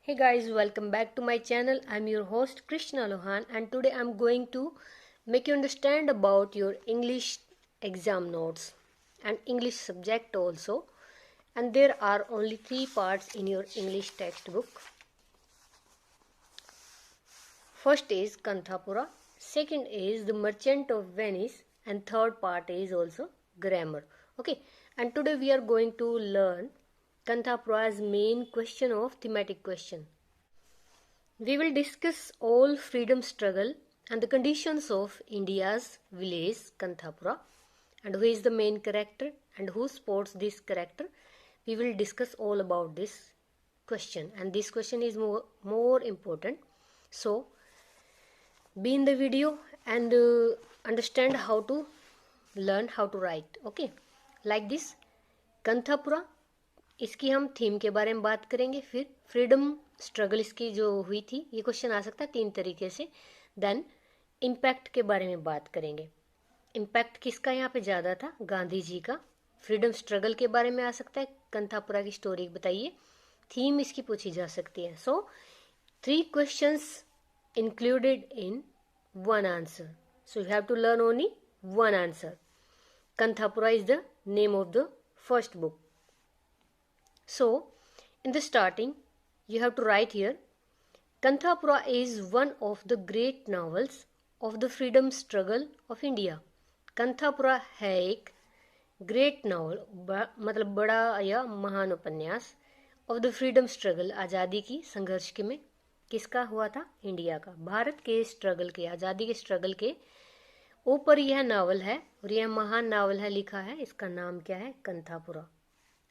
Hey guys, welcome back to my channel. I'm your host Krishna Lohan and today I'm going to make you understand about your English exam notes and English subject also. And there are only 3 parts in your English textbook. First is Kanthapura, second is The Merchant of Venice, and third part is also grammar. Okay, and today we are going to learn Kanthapura's main question of thematic question. We will discuss all freedom struggle and the conditions of India's village Kanthapura and who is the main character and who supports this character. We will discuss all about this question, and this question is more important. So be in the video and understand how to learn how to write. Okay, like this Kanthapura, इसकी हम theme के बारे में बात करेंगे. फिर freedom struggle इसकी जो हुई थी, ये क्वेश्चन आ सकता है 3 तरीके से. देन इम्पैक्ट के बारे में बात करेंगे. इम्पैक्ट किसका यहाँ पे ज़्यादा था? गांधी जी का. फ्रीडम स्ट्रगल के बारे में आ सकता है, कंथापुरा की स्टोरी बताइए. थीम इसकी पूछी जा सकती है. सो 3 questions included in one answer. So you have to learn only one answer. Kanthapura is the name of the first book. So in the starting you have to write here, Kanthapura is one of the great novels of the freedom struggle of India. Kanthapura है एक great novel, मतलब बड़ा या महान उपन्यास, of the freedom struggle, आज़ादी की संघर्ष के में किसका हुआ था? इंडिया का. भारत के स्ट्रगल के, आज़ादी के स्ट्रगल के ऊपर यह नावल है और यह महान नावल है, लिखा है. इसका नाम क्या है? कंथापुरा.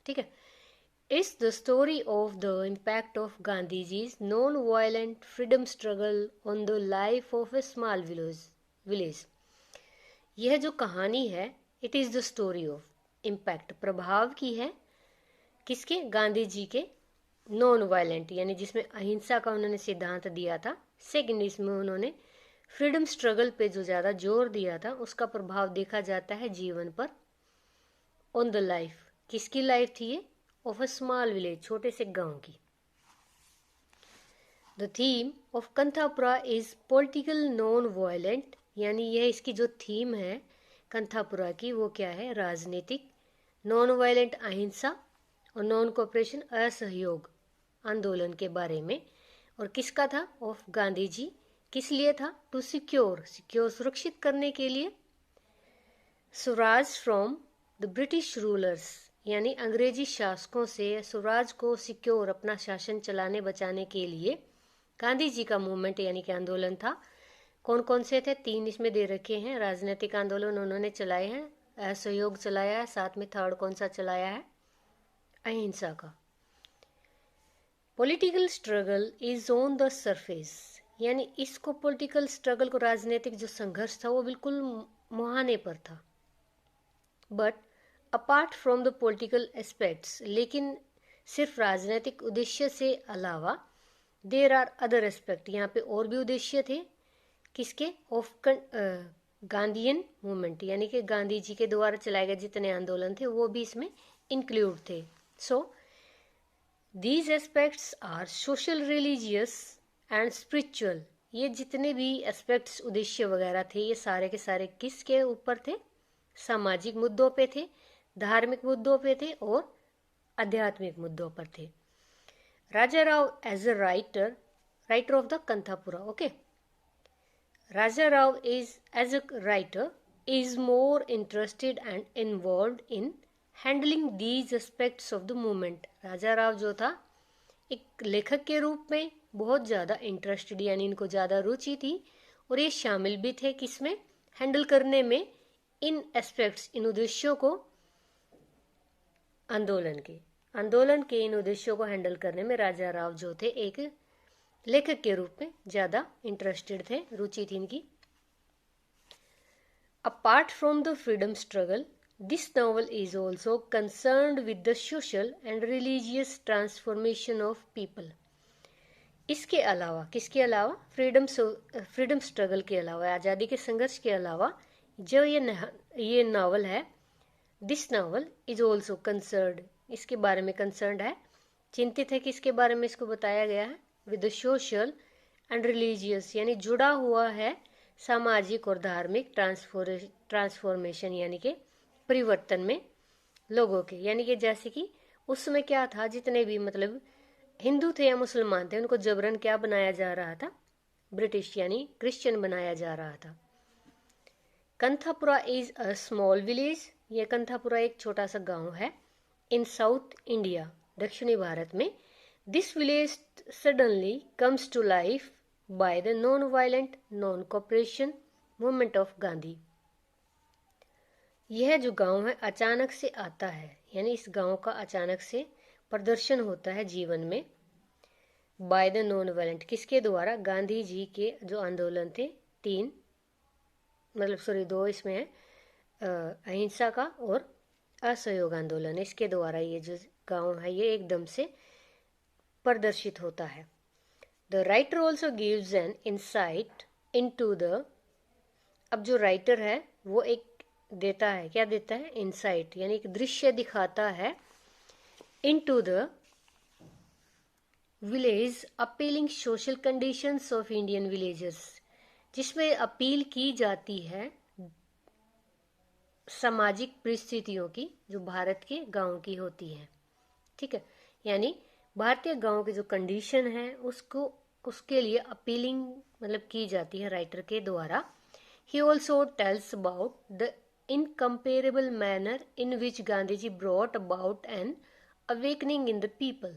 ठीक है. It's the story of the impact of Gandhi ji's non violent freedom struggle on the life of a small village. यह जो कहानी है, it is the story of impact, प्रभाव की है. किसके? गांधी जी के. नॉन वायलेंट यानी जिसमें अहिंसा का उन्होंने सिद्धांत दिया था. सेकंड, इसमें उन्होंने फ्रीडम स्ट्रगल पे जो ज़्यादा जोर दिया था, उसका प्रभाव देखा जाता है जीवन पर. ऑन द लाइफ, किसकी लाइफ थी ये? ऑफ अ स्मॉल विलेज, छोटे से गांव की. The theme of Kanthapura is political non violent, यानी यह इसकी जो थीम है कंथापुरा की, वो क्या है? राजनीतिक. नॉन वायलेंट अहिंसा और नॉन कोऑपरेशन असहयोग आंदोलन के बारे में. और किसका था? ऑफ गांधी जी. किस लिए था? टू सिक्योर सुरक्षित करने के लिए. Swaraj from the British rulers, यानी अंग्रेजी शासकों से स्वराज को सिक्योर, अपना शासन चलाने बचाने के लिए गांधी जी का मूवमेंट यानी कि आंदोलन था. कौन कौन से थे? 3 इसमें दे रखे हैं. राजनीतिक आंदोलन उन्होंने चलाए हैं, असहयोग चलाया है, साथ में थर्ड कौन सा चलाया है? अहिंसा का. Political struggle is on the surface, यानी इसको पॉलिटिकल स्ट्रगल को, राजनीतिक जो संघर्ष था, वो बिल्कुल मुहाने पर था. But apart from the political aspects, लेकिन सिर्फ राजनीतिक उद्देश्य से अलावा देर आर अदर एस्पेक्ट, यहाँ पे और भी उद्देश्य थे. किसके? ऑफ गांधीयन मूवमेंट, यानी कि गांधी जी के द्वारा चलाए गए जितने आंदोलन थे वो भी इसमें इंक्लूड थे. So these aspects are social, religious and spiritual. ये जितने भी एस्पेक्ट्स, उद्देश्य वगैरह थे, ये सारे के सारे किसके ऊपर थे? सामाजिक मुद्दों पे थे, धार्मिक मुद्दों पे थे और आध्यात्मिक मुद्दों पर थे. Raja Rao as a writer of the Kanthapura. Okay, Raja Rao is, as a writer, is more interested and involved in handling these aspects of the movement. राजा राव जो था, एक लेखक के रूप में बहुत ज़्यादा इंटरेस्टेड, यानी इनको ज़्यादा रुचि थी और ये शामिल भी थे किसमें? हैंडल करने में इन एस्पेक्ट्स, इन उद्देश्यों को, आंदोलन के इन उद्देश्यों को हैंडल करने में राजा राव जो थे एक लेखक के रूप में ज़्यादा इंटरेस्टेड थे, रुचि थी इनकी. Apart from the freedom struggle, this novel is also concerned with the social and religious transformation of people. इसके अलावा, किसके अलावा? फ्रीडम स्ट्रगल के अलावा, आज़ादी के संघर्ष के अलावा, जो ये नावल है, this novel is also concerned, इसके बारे में कंसर्न्ड है चिंतित है किसके बारे में इसको बताया गया है? With the social and religious, यानी जुड़ा हुआ है सामाजिक और धार्मिक ट्रांसफॉर्मेशन, यानी कि परिवर्तन में लोगों के, यानी कि जैसे कि उस समय क्या था, जितने भी मतलब हिंदू थे या मुसलमान थे उनको जबरन क्या बनाया जा रहा था? ब्रिटिश यानी क्रिश्चियन बनाया जा रहा था। कंथापुरा इज अ स्मॉल विलेज, ये कंथापुरा एक छोटा सा गांव है इन साउथ इंडिया, दक्षिणी भारत में। This village suddenly comes to life by the non violent non cooperation movement of Gandhi. यह जो गांव है अचानक से आता है, यानी इस गांव का अचानक से प्रदर्शन होता है जीवन में। बाय द नॉन वायलेंट, किसके द्वारा? गांधी जी के जो आंदोलन थे, दो इसमें है, अहिंसा का और असहयोग आंदोलन, इसके द्वारा ये जो गांव है ये एकदम से प्रदर्शित होता है। The writer also gives an insight into the, अब जो राइटर है वो एक देता है, क्या देता है? इंसाइट, यानी एक दृश्य दिखाता है into the village appealing social conditions of Indian villages, जिसमें अपील की जाती है सामाजिक परिस्थितियों की जो भारत के गांव की होती है। ठीक है, यानी भारतीय गांव की जो कंडीशन है उसके लिए अपीलिंग मतलब की जाती है राइटर के द्वारा। He also tells about the incomparable manner in which Gandhi ji brought about an awakening in the people.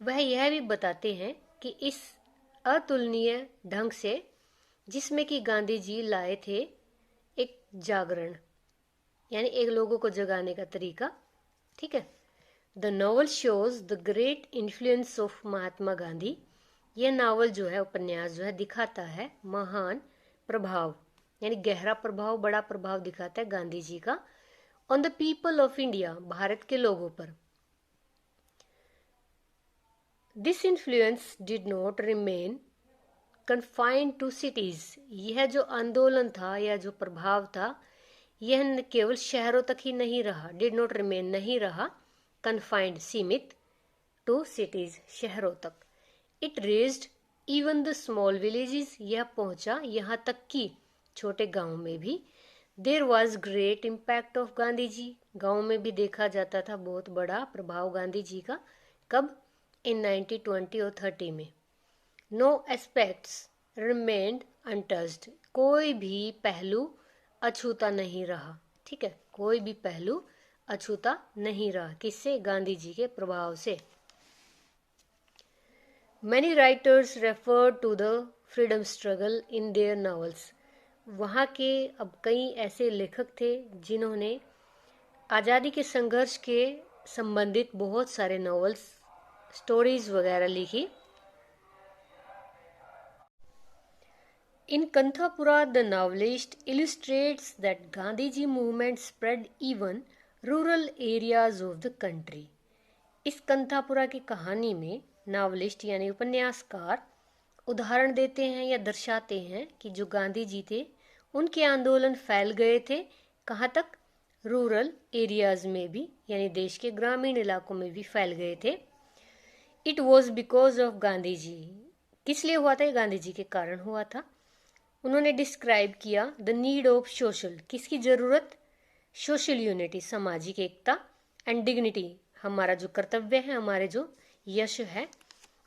वह यह भी बताते हैं कि इस अतुलनीय ढंग से जिसमें कि गांधी जी लाए थे एक जागरण, यानी एक लोगों को जगाने का तरीका। ठीक है, the novel shows the great influence of Mahatma Gandhi. यह नावल जो है, उपन्यास जो है, दिखाता है महान प्रभाव, यानी गहरा प्रभाव, बड़ा प्रभाव दिखाता है गांधी जी का on the people of India, Bharat के लोगों पर। This influence did not remain confined to cities. यह जो आंदोलन था या जो प्रभाव था यह न केवल शहरों तक ही नहीं रहा, डिड नॉट रिमेन नहीं रहा, कन्फाइंड सीमित, टू सिटीज शहरों तक। It raised even the small villages, यह पहुंचा यहाँ तक कि छोटे गांव में भी। There was great impact of Gandhi ji, गांव में भी देखा जाता था बहुत बड़ा प्रभाव गांधी जी का। कब? इन 1920 और 30 में। नो एस्पेक्ट्स रिमेन्ड अनटच्ड, कोई भी पहलू अछूता नहीं रहा। ठीक है, कोई भी पहलू अछूता नहीं रहा, किससे? गांधी जी के प्रभाव से। Many writers refer to the freedom struggle in their novels. वहाँ के अब कई ऐसे लेखक थे जिन्होंने आज़ादी के संघर्ष के संबंधित बहुत सारे नॉवेल्स, स्टोरीज वगैरह लिखी। In Kanthapura, the novelist illustrates that Gandhiji movement spread even rural areas of the country. इस कंथापुरा की कहानी में नावलिस्ट यानी उपन्यासकार उदाहरण देते हैं या दर्शाते हैं कि जो गांधी जी थे उनके आंदोलन फैल गए थे कहाँ तक? रूरल एरियाज में भी, यानी देश के ग्रामीण इलाकों में भी फैल गए थे। It was because of Gandhi ji, किस लिए हुआ था? गांधी जी के कारण हुआ था। उन्होंने डिस्क्राइब किया द नीड ऑफ सोशल, किसकी जरूरत? सोशल यूनिटी, सामाजिक एकता, एंड डिग्निटी, हमारा जो कर्तव्य है, हमारे जो यश है,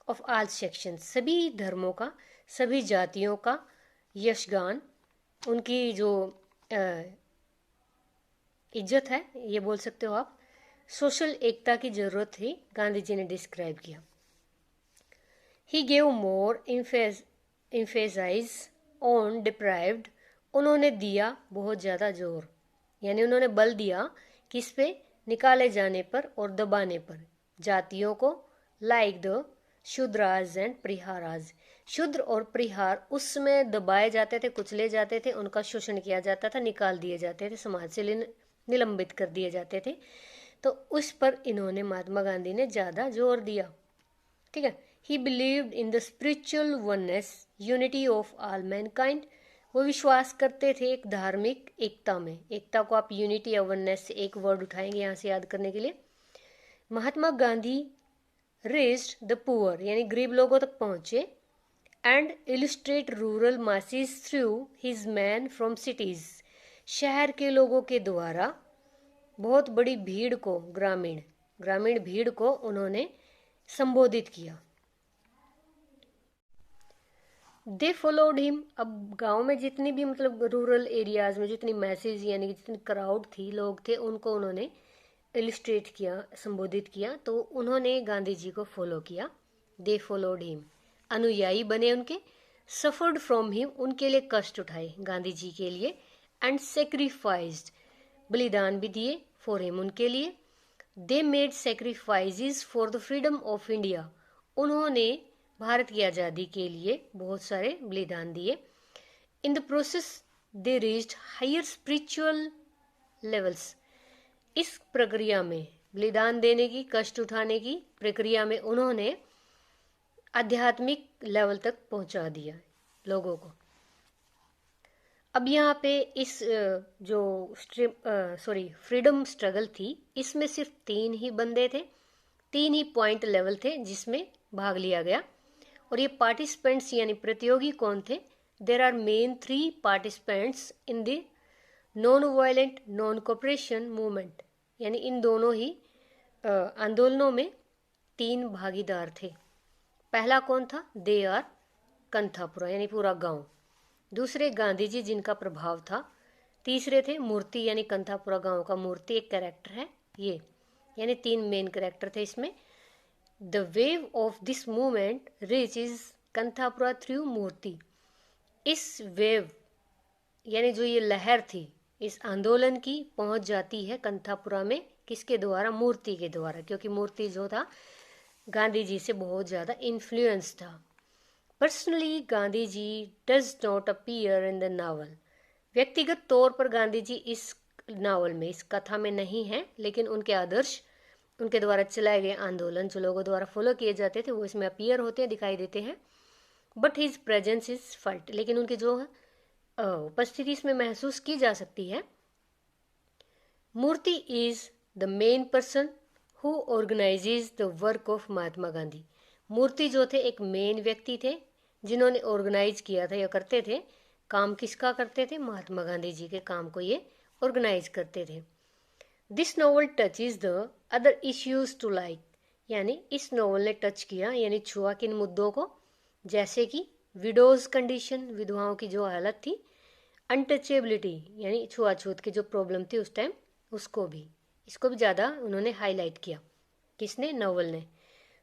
ऑफ ऑल सेक्शन, सभी धर्मों का, सभी जातियों का यशगान, उनकी जो इज्जत है ये बोल सकते हो आप। सोशल एकता की जरूरत थी, गांधी जी ने डिस्क्राइब किया। He gave more emphasise on deprived, उन्होंने दिया बहुत ज़्यादा जोर, यानी उन्होंने बल दिया किस पे? निकाले जाने पर और दबाने पर, जातियों को, लाइक द शूद्राज एंड प्रिहाराज। शूद्र और प्रिहार उसमें दबाए जाते थे, कुचले जाते थे, उनका शोषण किया जाता था, निकाल दिए जाते थे, समाज से निलंबित कर दिए जाते थे। तो उस पर इन्होंने, महात्मा गांधी ने ज़्यादा जोर दिया। ठीक है, ही believed in the spiritual oneness unity of all Mankind, वो विश्वास करते थे एक धार्मिक एकता में। एकता को आप यूनिटी या वननेस से एक वर्ड उठाएंगे यहाँ से याद करने के लिए। Mahatma Gandhi reached the poor यानी गरीब लोगों तक पहुंचे, and illustrate rural masses through his man from cities, शहर के लोगों के द्वारा बहुत बड़ी भीड़ को, ग्रामीण भीड़ को उन्होंने संबोधित किया। दे फॉलोड हिम, अब गांव में जितनी भी मतलब रूरल एरियाज में जितनी मैसेज यानी जितनी क्राउड थी, लोग थे, उनको उन्होंने इलिस्ट्रेट किया, संबोधित किया, तो उन्होंने गांधी जी को फॉलो किया। दे फॉलोड हिम, अनुयायी बने उनके, सफर्ड फ्रॉम हिम, उनके लिए कष्ट उठाए गांधी जी के लिए, एंड सेक्रीफाइस्ड, बलिदान भी दिए, फॉर हिम, उनके लिए। They made sacrifices for the freedom of India, उन्होंने भारत की आज़ादी के लिए बहुत सारे बलिदान दिए। In the process they reached higher spiritual levels, इस प्रक्रिया में, बलिदान देने की, कष्ट उठाने की प्रक्रिया में उन्होंने आध्यात्मिक लेवल तक पहुंचा दिया लोगों को। अब यहाँ पे इस जो फ्रीडम स्ट्रगल थी, इसमें सिर्फ 3 ही बंदे थे, 3 ही पॉइंट लेवल थे जिसमें भाग लिया गया। और ये पार्टिसिपेंट्स यानी प्रतियोगी कौन थे? There are main 3 participants in the non violent non cooperation movement, यानी इन दोनों ही आंदोलनों में 3 भागीदार थे। पहला कौन था? दे आर कंथापुरा यानी पूरा गांव। दूसरे गांधी जी जिनका प्रभाव था। तीसरे थे मूर्ति यानी कंथापुरा गांव का मूर्ति एक कैरेक्टर है ये, यानी 3 मेन कैरेक्टर थे इसमें। The wave of this movement reaches Kanthapura through Murthy, इस वेव यानी जो ये लहर थी इस आंदोलन की पहुंच जाती है कंथापुरा में, किसके द्वारा? मूर्ति के द्वारा, क्योंकि मूर्ति जो था गांधी जी से बहुत ज़्यादा इन्फ्लुएंस था। Personally Gandhi ji does not appear in the novel, व्यक्तिगत तौर पर गांधी जी इस नावल में, इस कथा में नहीं है, लेकिन उनके आदर्श, उनके द्वारा चलाए गए आंदोलन जो लोगों द्वारा फॉलो किए जाते थे वो इसमें अपीयर होते हैं, दिखाई देते हैं। But his presence is felt, लेकिन उनकी जो उपस्थिति इसमें महसूस की जा सकती है। Murthy is the main person who organises the work of Mahatma Gandhi, Murthy जो थे एक मेन व्यक्ति थे जिन्होंने ऑर्गेनाइज किया था या करते थे, काम किसका करते थे? महात्मा गांधी जी के काम को ये ऑर्गेनाइज करते थे। This novel touch is the other issues to like, यानी इस नॉवल ने टच किया यानी छुआ किन मुद्दों को? जैसे कि विडोज कंडीशन, विधवाओं की जो हालत थी, अनटचेबिलिटी यानी छुआछूत की जो प्रॉब्लम थी उस टाइम, उसको भी, इसको भी ज़्यादा उन्होंने हाईलाइट किया। किसने? नॉवल ने।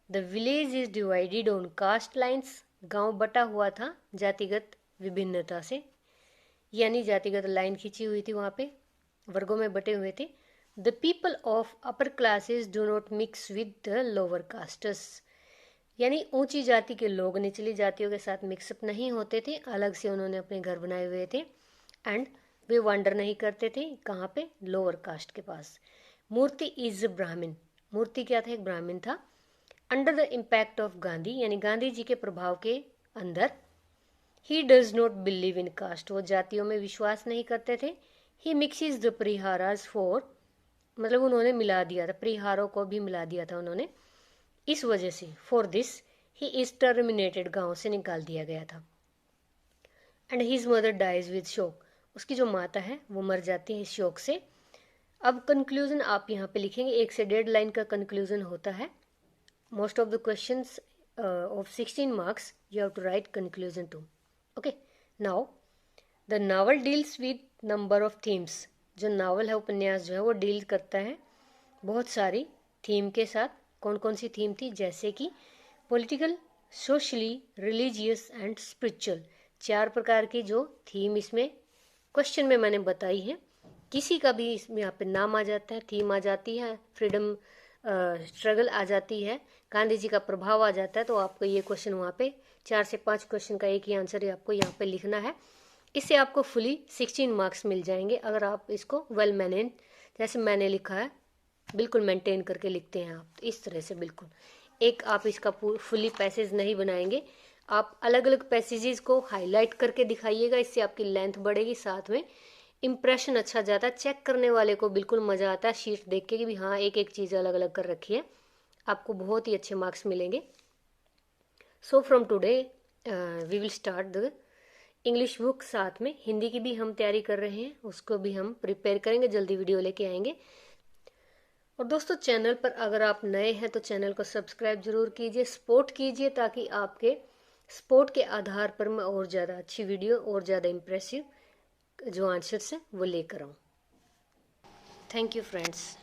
The village is divided on caste lines, गांव बटा हुआ था जातिगत विभिन्नता से, यानी जातिगत लाइन खींची हुई थी, वहाँ पे वर्गों में बटे हुए थे। The people of upper classes do not mix with the lower castus, यानी ऊंची जाति के लोग निचली जातियों के साथ मिक्सअप नहीं होते थे, अलग से उन्होंने अपने घर बनाए हुए थे, एंड वे वंडर नहीं करते थे कहाँ पे? लोअर कास्ट के पास। मूर्ति इज ब्राह्मण, मूर्ति क्या था? एक ब्राह्मण था। Under the impact of Gandhi, यानी गांधी जी के प्रभाव के अंदर, he does not believe in caste, वो जातियों में विश्वास नहीं करते थे। ही मिक्सिज द परिहारास फॉर, मतलब उन्होंने मिला दिया था, परिहारों को भी मिला दिया था उन्होंने, इस वजह से। For this he is terminated, गांव से निकाल दिया गया था। And his mother dies with shock, उसकी जो माता है वो मर जाती है इस शोक से। अब कंक्लूजन आप यहाँ पे लिखेंगे, 1 से 1.5 लाइन का कंक्लूजन होता है। Most of the questions of 16 marks you have to write conclusion to. Okay, now the novel deals with number of themes, जो नावल है, उपन्यास जो है वो डील करता है बहुत सारी थीम के साथ। कौन कौन सी थीम थी? जैसे कि political, socially, religious and spiritual, 4 प्रकार की जो थीम इसमें क्वेश्चन में मैंने बताई है। किसी का भी इसमें यहाँ पे नाम आ जाता है, थीम आ जाती है, फ्रीडम स्ट्रगल आ जाती है, गांधी जी का प्रभाव आ जाता है, तो आपको ये क्वेश्चन वहाँ पे 4 से 5 क्वेश्चन का एक ही आंसर आपको यहाँ पे लिखना है। इससे आपको फुली 16 मार्क्स मिल जाएंगे अगर आप इसको वेल मैनेज, जैसे मैंने लिखा है, बिल्कुल मेंटेन करके लिखते हैं आप इस तरह से। बिल्कुल एक आप इसका फुली पैसेज नहीं बनाएंगे, आप अलग अलग पैसेजेस को हाईलाइट करके दिखाइएगा, इससे आपकी लेंथ बढ़ेगी, साथ में इम्प्रेशन अच्छा जाता है, चेक करने वाले को बिल्कुल मज़ा आता है शीट देख के कि भी हाँ एक एक चीज़ अलग अलग कर रखी है, आपको बहुत ही अच्छे मार्क्स मिलेंगे। So from today we will start the English book, साथ में हिंदी की भी हम तैयारी कर रहे हैं, उसको भी हम प्रिपेयर करेंगे, जल्दी वीडियो लेके आएंगे। और दोस्तों चैनल पर अगर आप नए हैं तो चैनल को सब्सक्राइब जरूर कीजिए, सपोर्ट कीजिए, ताकि आपके सपोर्ट के आधार पर मैं और ज़्यादा अच्छी वीडियो और ज़्यादा इम्प्रेसिव जो आंसर्स हैं वो लेकर आऊँ। Thank you friends.